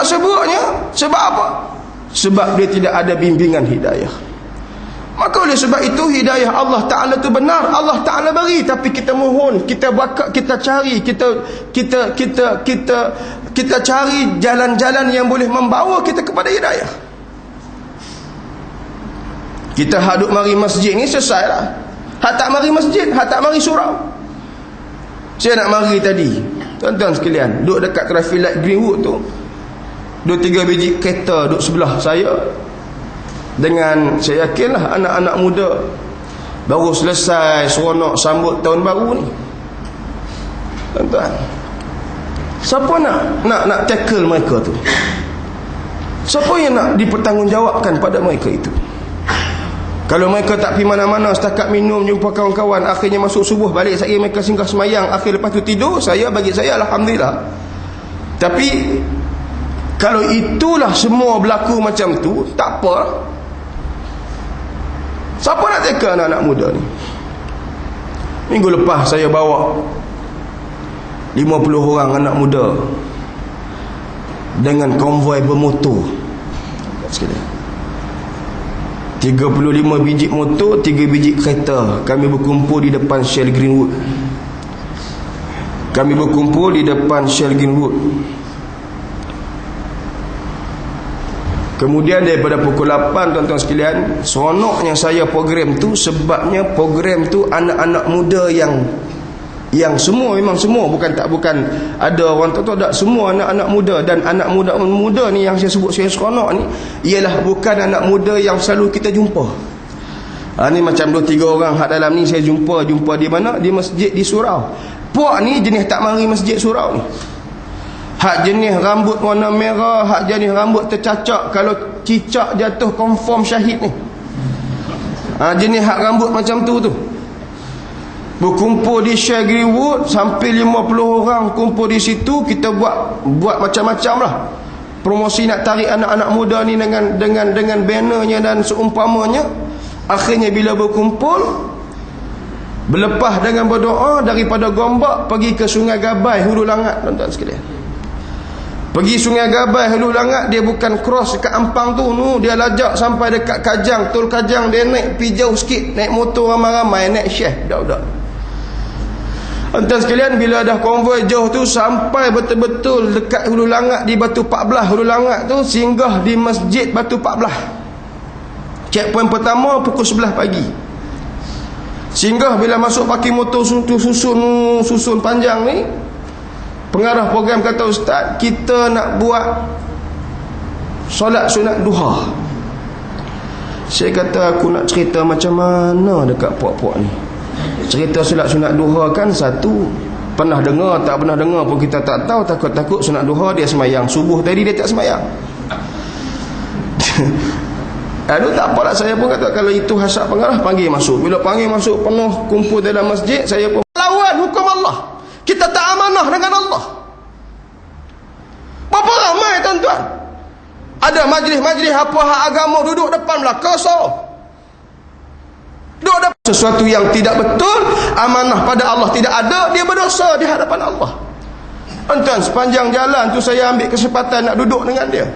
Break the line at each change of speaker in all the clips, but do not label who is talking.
sebutnya sebab apa? Sebab dia tidak ada bimbingan hidayah. Maka oleh sebab itu hidayah Allah Ta'ala itu benar, Allah Ta'ala bagi, tapi kita mohon, kita bakat, kita cari, kita cari jalan-jalan yang boleh membawa kita kepada hidayah. Kita hadut mari masjid ni selesai lah. Hak tak mari masjid, hak tak mari surau. Saya nak mari tadi, tuan-tuan sekalian, duduk dekat traffic light Greenwood tu, 2-3 biji kereta duduk sebelah saya, dengan saya yakinlah anak-anak muda baru selesai seronok sambut tahun baru ni. Tuan-tuan, siapa nak tackle mereka tu? Siapa yang nak dipertanggungjawabkan pada mereka itu? Kalau mereka tak pergi mana-mana, setakat minum, jumpa kawan-kawan, akhirnya masuk subuh balik, sekali mereka singgah semayang, akhir lepas tu tidur, bagi saya alhamdulillah. Tapi kalau itulah semua berlaku macam tu, tak apa. Siapa nak teka anak-anak muda ni? Minggu lepas saya bawa 50 orang anak muda dengan konvoi bermotor. 35 biji motor, 3 biji kereta. Kami berkumpul di depan Shell Greenwood. Kemudian daripada pukul 8, tuan-tuan sekalian, seronoknya saya program tu, sebabnya program tu anak-anak muda yang semua, memang semua, bukan ada orang tu tak, semua anak-anak muda. Dan anak muda ni yang saya sebut saya seronok ni ialah bukan anak muda yang selalu kita jumpa. Ni macam 2-3 orang hak dalam ni saya jumpa di mana? Di masjid di surau. Puak ni jenis tak mari masjid surau ni. Hak jenis rambut warna merah, hak jenis rambut tercacak, kalau cicak jatuh confirm syahid ni. Jenis hak rambut macam tu. Berkumpul di Shell Greenwood, sampai 50 orang kumpul di situ. Kita buat macam-macam lah promosi, nak tarik anak-anak muda ni dengan bannernya dan seumpamanya. Akhirnya bila berkumpul, berlepas dengan berdoa, daripada Gombak pergi ke Sungai Gabai Hulu Langat, tuan-tuan sekalian. Pergi Sungai Gabai Hulu Langat, dia bukan cross dekat Ampang tu, dia lajak sampai dekat Kajang, Tol Kajang. Dia naik pergi jauh sikit, naik motor ramai-ramai, naik Syekh, budak-budak. Tuan-tuan sekalian, bila dah konvoi jauh tu, sampai betul-betul dekat Hulu Langat, di Batu 14 Hulu Langat tu, singgah di Masjid Batu 14. Checkpoint pertama pukul 11 pagi. Singgah, bila masuk parking motor susun panjang ni, pengarah program kata, "Ustaz, kita nak buat solat sunat duha." Saya kata, aku nak cerita macam mana dekat puak-puak ni. Cerita solat sunat duha kan satu, pernah dengar, tak pernah dengar pun kita tak tahu. Takut-takut sunat duha dia semayang, subuh tadi dia tak semayang. Aduh, tak apalah, saya pun kata kalau itu hasrat pengarah, panggil masuk. Bila panggil masuk penuh kumpul dalam masjid, saya pun lawan hukum Allah. Kita tak amanah dengan Allah. Berapa ramai, tuan-tuan? Ada majlis-majlis apa hak agama duduk depan belakang duduk depan. Sesuatu yang tidak betul, amanah pada Allah tidak ada, dia berdosa di hadapan Allah. Tuan-tuan, sepanjang jalan tu saya ambil kesempatan nak duduk dengan dia.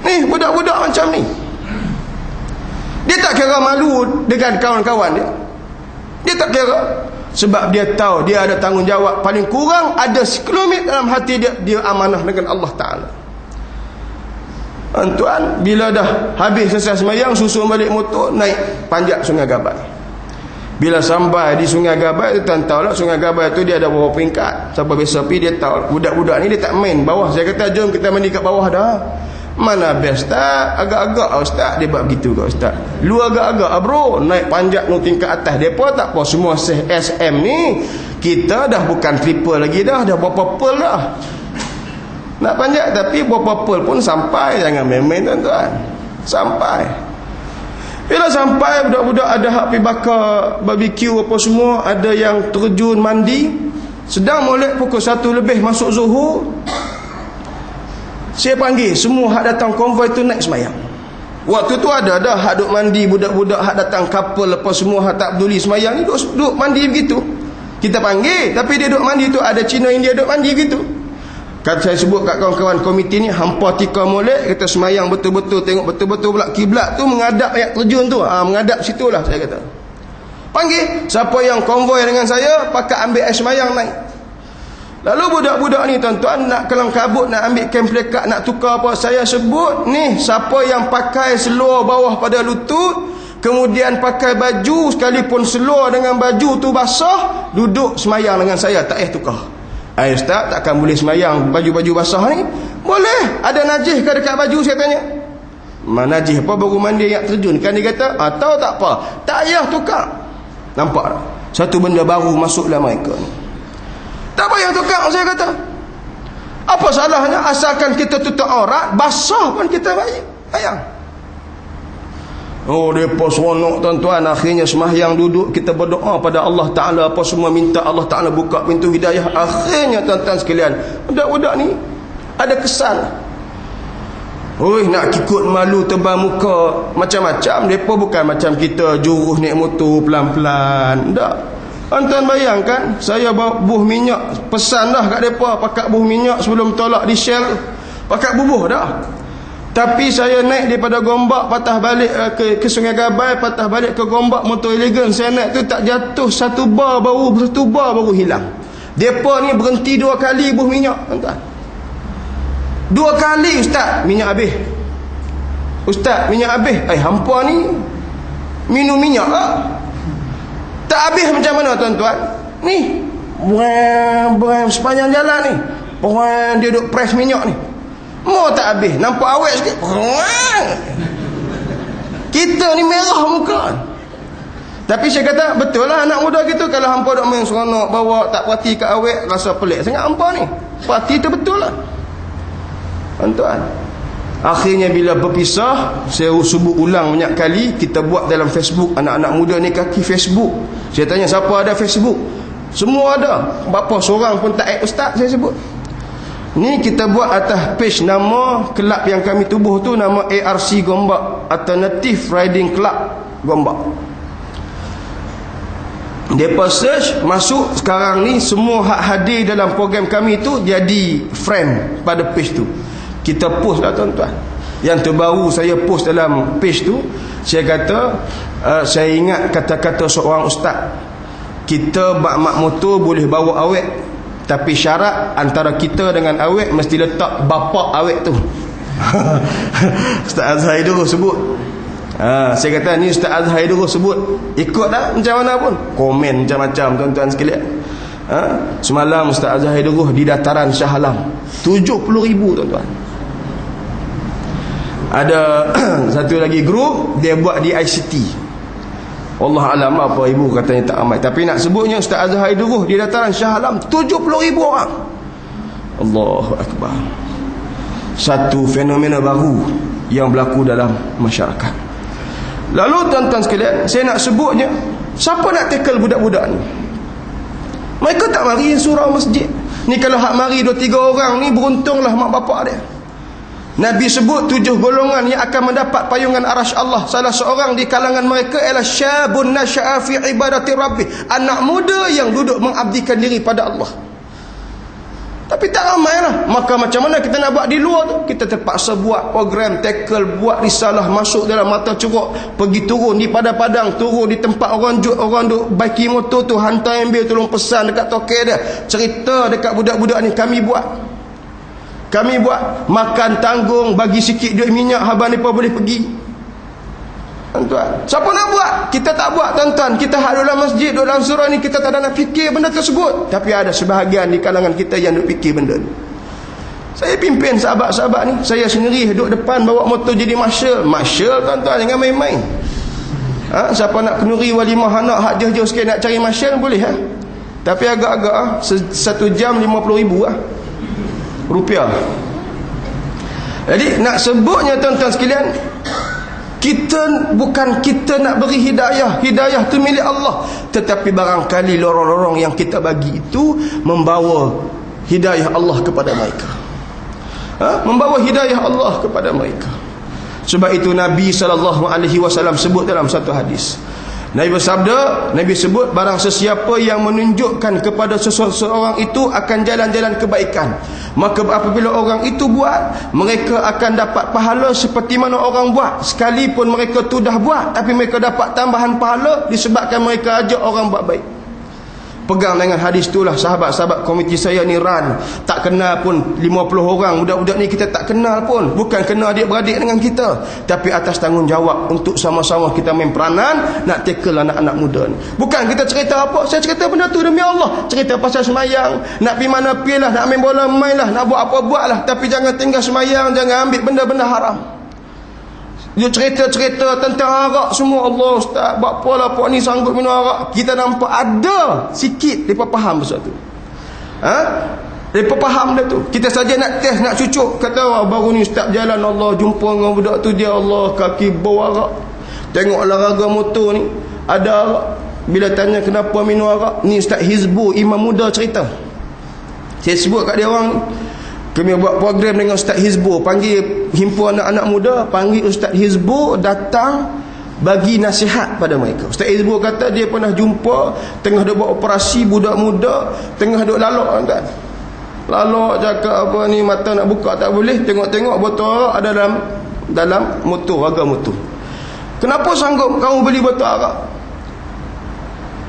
Ni budak-budak macam ni, dia tak kira malu dengan kawan-kawan dia. Dia tak kira, sebab dia tahu dia ada tanggungjawab. Paling kurang ada sekelumit dalam hati dia amanah dengan Allah Ta'ala. Tuan, bila dah habis selesai semayang, susun balik motor, naik panjat Sungai Gabai. Bila sampai di Sungai Gabai, tuan tahu lah Sungai Gabai tu dia ada beberapa peringkat. Siapa biasa pergi dia tahu. Budak-budak ni dia tak main bawah. Saya kata, jom kita mandi kat bawah dah. Mana best, Ustaz? Agak-agak Ustaz. Dia buat begitu ke Ustaz? Lu agak-agak bro, naik panjat nu tingkat atas. Depa tak apa, semua SM ni kita dah bukan triple lagi dah berapa pearl dah. Nak panjat, tapi berapa pearl pun sampai. Jangan main-main, tuan-tuan. Sampai. Bila sampai, budak-budak ada hak pergi bakar barbecue apa semua, ada yang terjun mandi. Sedang molek pukul 1 lebih masuk Zuhur, saya panggil semua hak datang konvoi tu naik semayang. Waktu tu ada dah hak duk mandi, budak-budak hak datang couple lepas semua hak tak peduli semayang ni duk mandi begitu. Kita panggil, tapi dia duk mandi tu ada Cina India duk mandi begitu. Kata saya sebut kat kawan-kawan komiti ni, hampa tika molek, kita semayang betul-betul, tengok betul-betul pula kiblat tu menghadap ayat terjun tu. Menghadap situlah saya kata. Panggil siapa yang konvoi dengan saya, pakat ambil air semayang naik. Lalu budak-budak ni tuan-tuan nak kelang kabut, nak ambil kem plekat, nak tukar apa, saya sebut ni, siapa yang pakai seluar bawah pada lutut, kemudian pakai baju, sekalipun seluar dengan baju tu basah, duduk semayang dengan saya, tak tukar. Ustaz, takkan boleh semayang baju-baju basah ni? Boleh. Ada najis ke dekat baju, saya tanya. Mana najis apa, baru mandi yang terjun. Kan dia kata, tahu tak apa, tak payah tukar. Nampak tak? Satu benda baru masuk dalam mereka ni. Tak payah tukar, saya kata. Apa salahnya asalkan kita tutup aurat, basah pun kita bayang. Oh, mereka seronok tuan-tuan. Akhirnya semahyang duduk, kita berdoa pada Allah Ta'ala, apa semua minta Allah Ta'ala buka pintu hidayah. Akhirnya tuan-tuan sekalian, budak-budak ni ada kesan. Nak kikut malu tebal muka macam-macam. Mereka bukan macam kita jurus naik motor pelan-pelan. Tak. Tuan-tuan bayangkan, saya bawa buh minyak, pesan dah kat mereka pakat buh minyak sebelum tolak di Shell, pakat bubuh dah. Tapi saya naik daripada Gombak, patah balik ke Sungai Gabai, patah balik ke Gombak, motor elegan saya naik tu tak jatuh satu bar baru hilang. Depa ni berhenti 2 kali buh minyak, tuan-tuan. 2 kali, Ustaz, minyak habis. Ustaz, minyak habis. Hampa ni minum minyak tak? Tak habis macam mana, tuan-tuan? Ni buang sepanjang jalan ni. Dia duduk press minyak ni. Mau tak habis, nampak awet sikit. Kita ni merah muka. Tapi saya kata, betul lah anak muda gitu. Kalau hampa duk main seronok, bawa tak perhati kat awet, rasa pelik sangat hampa ni. Perhati tu betul lah, tuan-tuan. Akhirnya bila berpisah, saya sebut ulang banyak kali, kita buat dalam Facebook. Anak-anak muda ni kaki Facebook. Saya tanya, siapa ada Facebook? Semua ada. Bapa seorang pun tak Ustaz, saya sebut. Ni kita buat atas page, nama kelab yang kami tubuh tu nama ARC Gombak, Alternative Riding Club Gombak. Depa search, masuk sekarang ni semua hak hadir dalam program kami tu jadi friend pada page tu. Kita post lah, tuan-tuan. Yang terbaru saya post dalam page tu, saya kata, saya ingat kata-kata seorang ustaz, kita mak motor boleh bawa awet, tapi syarat antara kita dengan awet mesti letak bapak awet tu. Ustaz Azhar dulu sebut. Saya kata ni Ustaz Azhar dulu sebut, ikut dah macam mana pun. Komen macam-macam, tuan-tuan sekalian. Semalam Ustaz Azhar dulu di dataran Shah Alam, 70,000, tuan-tuan. Ada satu lagi grup dia buat di ICT. Allah alam apa ibu katanya tak ramai, tapi nak sebutnya Ustaz Azhar Duruh di dataran Shah Alam 70,000 orang. Allahu Akbar. Satu fenomena baru yang berlaku dalam masyarakat. Lalu tuan-tuan sekalian, saya nak sebutnya, siapa nak tackle budak-budak ni? Mereka tak mari surau masjid. Ni kalau hak mari 2-3 orang ni, beruntunglah mak bapak dia. Nabi sebut 7 golongan yang akan mendapat payungan arasy Allah. Salah seorang di kalangan mereka ialah syabun nasya'a fi ibadati rabbih, anak muda yang duduk mengabdikan diri pada Allah. Tapi tak ramai lah. Maka macam mana kita nak buat di luar tu? Kita terpaksa buat program tackle, buat risalah, masuk dalam mata curug, pergi turun di padang-padang, turun di tempat orang duk baiki motor tu, hantar ambil, tolong pesan dekat toke dia, cerita dekat budak-budak ni. Kami buat makan tanggung, bagi sikit duit minyak, haban mereka boleh pergi. Tuan-tuan, siapa nak buat? Kita tak buat, tuan-tuan. Kita hadir dalam masjid, dalam surau ni, kita tak ada nak fikir benda tersebut. Tapi ada sebahagian di kalangan kita yang duk fikir benda ni. Saya pimpin sahabat-sahabat ni, saya sendiri duduk depan bawa motor jadi marshal. Marshal, tuan-tuan, jangan main-main. Siapa nak kenuri walimah anak hak jauh-jauh sikit nak cari marshal, boleh Tapi agak-agak 1 jam 50,000 rupiah. Jadi nak sebutnya, tuan-tuan sekalian, bukan kita nak beri hidayah tu milik Allah, tetapi barangkali lorong-lorong yang kita bagi itu membawa hidayah Allah kepada mereka. Membawa hidayah Allah kepada mereka. Sebab itu Nabi SAW sebut dalam satu hadis, Nabi bersabda, Nabi sebut, barang sesiapa yang menunjukkan kepada seseorang itu akan jalan-jalan kebaikan, maka apabila orang itu buat, mereka akan dapat pahala seperti mana orang buat, sekalipun mereka tu dah buat, tapi mereka dapat tambahan pahala disebabkan mereka ajak orang buat baik. Pegang dengan hadis itulah sahabat-sahabat komiti saya ni ran. Tak kenal pun 50 orang. Budak-budak ni kita tak kenal pun. Bukan kena adik-beradik dengan kita, tapi atas tanggungjawab untuk sama-sama kita main peranan nak tackle anak-anak muda ni. Bukan kita cerita apa. Saya cerita benda tu demi Allah. Cerita pasal semayang. Nak pergi mana pergi lah. Nak main bola main lah. Nak buat apa buat lah. Tapi jangan tinggal semayang. Jangan ambil benda-benda haram. Dia cerita-cerita tentang arak semua. Allah Ustaz, buat apa lah puak ni sanggup minum arak. Kita nampak ada sikit mereka faham pasal tu. Mereka faham dah tu. Kita saja nak test, nak cucuk. Kata baru ni Ustaz berjalan, Allah jumpa dengan budak tu, dia Allah kaki bau arak. Tengok olahraga motor ni ada arak. Bila tanya kenapa minum arak, ni Ustaz Hizbu Imam Muda cerita. Saya sebut kat dia orang ni, kami buat program dengan Ustaz Hizbu, panggil himpun anak-anak muda, panggil Ustaz Hizbu datang bagi nasihat pada mereka. Ustaz Hizbu kata dia pernah jumpa tengah dia buat operasi budak muda, tengah duk lalok kan. Lalok cakap apa ni, mata nak buka tak boleh, tengok-tengok botol arak ada dalam motor, harga motor. Kenapa sanggup kamu beli botol arak?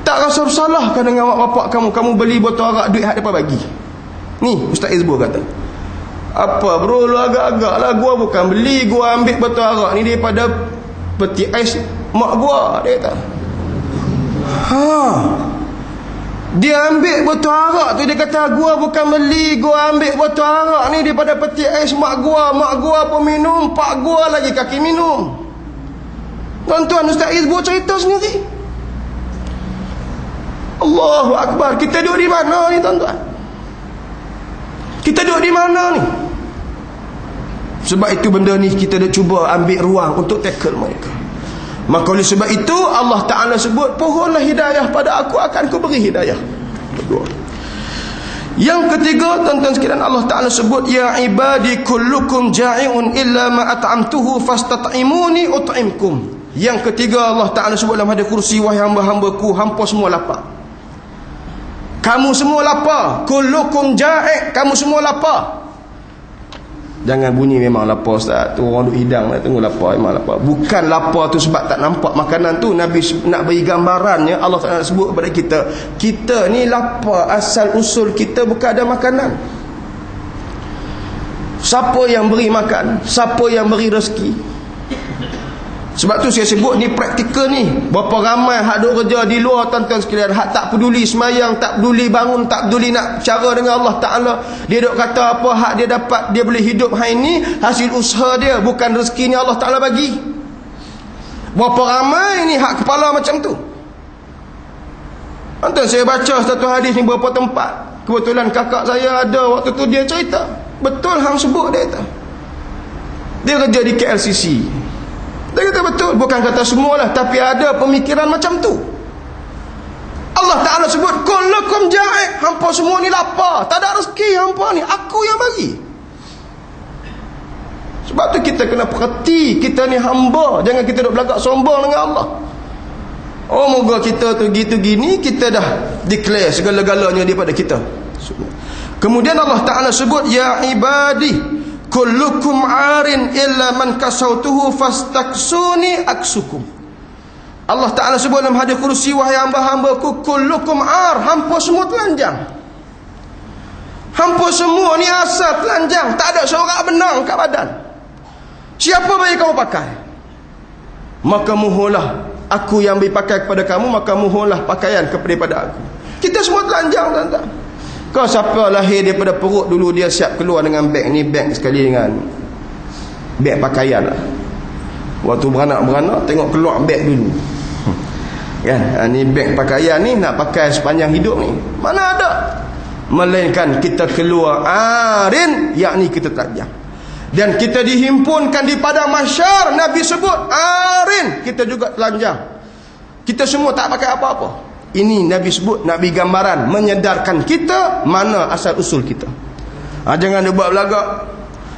Tak rasa bersalah kan dengan mak bapak kamu beli botol arak duit hak depa bagi. Ni Ustaz Hizbu kata. Apa bro, lu agak-agak lah, gua bukan beli, gua ambil botol arak ni daripada peti ais mak gua, dia kata. Dia ambil botol arak tu, dia kata gua bukan beli, gua ambil botol arak ni daripada peti ais mak gua pun minum, pak gua lagi kaki minum. Tuan-tuan, Ustaz Hizbu cerita sendiri. Allahu Akbar. Kita duduk di mana ni tuan-tuan? Kita duduk di mana ni? Sebab itu benda ni kita dah cuba ambil ruang untuk tackle mereka. Maka oleh sebab itu Allah Ta'ala sebut, pohonlah hidayah pada aku, akan aku beri hidayah. Berdua. Yang ketiga, tuan-tuan sekalian, Allah Ta'ala sebut, ya ibadi kullukum ja'i'un illa ma at'amtuhu fastat'imuni ut'imkum. Yang ketiga Allah Ta'ala sebut dalam hadis kursi, wahai hamba-hambaku, hampa semua lapar. Kamu semua lapar. Kullukum ja'i', kamu semua lapar. Jangan bunyi memang lapar Ustaz, tu orang duk hidang lah, tunggu lapar, memang lapar. Bukan lapar tu sebab tak nampak makanan tu. Nabi nak beri gambarannya, Allah Ta'ala sebut kepada kita, kita ni lapar, asal usul kita bukan ada makanan. Siapa yang beri makan? Siapa yang beri rezeki? Sebab tu saya sebut ni praktikal ni. Berapa ramai hak duk kerja di luar tuan-tuan sekalian, hak tak peduli semayang, tak peduli bangun, tak peduli nak cara dengan Allah Ta'ala. Dia duk kata apa hak dia dapat, dia boleh hidup hari ni hasil usaha dia, bukan rezeki ni Allah Ta'ala bagi. Berapa ramai ni hak kepala macam tu. Tuan-tuan, saya baca satu hadis ni beberapa tempat. Kebetulan kakak saya ada waktu tu, dia cerita. Betul hang sebut, dia kata. Dia kerja di KLCC. Dia kata betul, bukan kata semualah, tapi ada pemikiran macam tu. Allah Ta'ala sebut, kullukum ja'i', hampa semua ni lapar, tak ada rezeki hampa ni, aku yang bagi. Sebab tu kita kena perhati, kita ni hamba, jangan kita duk belagak sombong dengan Allah. Oh, moga kita tu gitu gini, kita dah declare segala-galanya daripada kita. Kemudian Allah Ta'ala sebut, ya ibadi kullukum arin illa man kasautuhu fastaksuni aksukum. Allah Ta'ala sebut dalam hadis kursi, wahai hamba-hambaku, kullukum ar, hampa semua telanjang. Hampa semua ni asal telanjang, tak ada seorang benang kat badan. Siapa bagi kamu pakai? Maka mohonlah aku yang beri pakai kepada kamu, maka mohonlah pakaian kepada aku. Kita semua telanjang, tuan-tuan. Kau siapa lahir daripada perut dulu, dia siap keluar dengan beg ni, beg sekali dengan beg pakaian lah. Waktu beranak-beranak tengok keluar beg dulu kan, ni beg pakaian ni nak pakai sepanjang hidup ni, mana ada. Melainkan kita keluar arin, yakni kita telanjang. Dan kita dihimpunkan di padang mahsyar, Nabi sebut arin, kita juga telanjang. Kita semua tak pakai apa-apa. Ini Nabi sebut, Nabi gambaran, menyedarkan kita mana asal usul kita. Jangan duk buat belagak,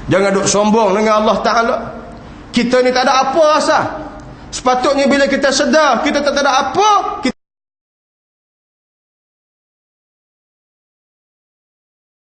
jangan duk sombong dengan Allah Ta'ala. Kita ni tak ada apa asal. Sepatutnya bila kita sedar kita tak ada apa, kita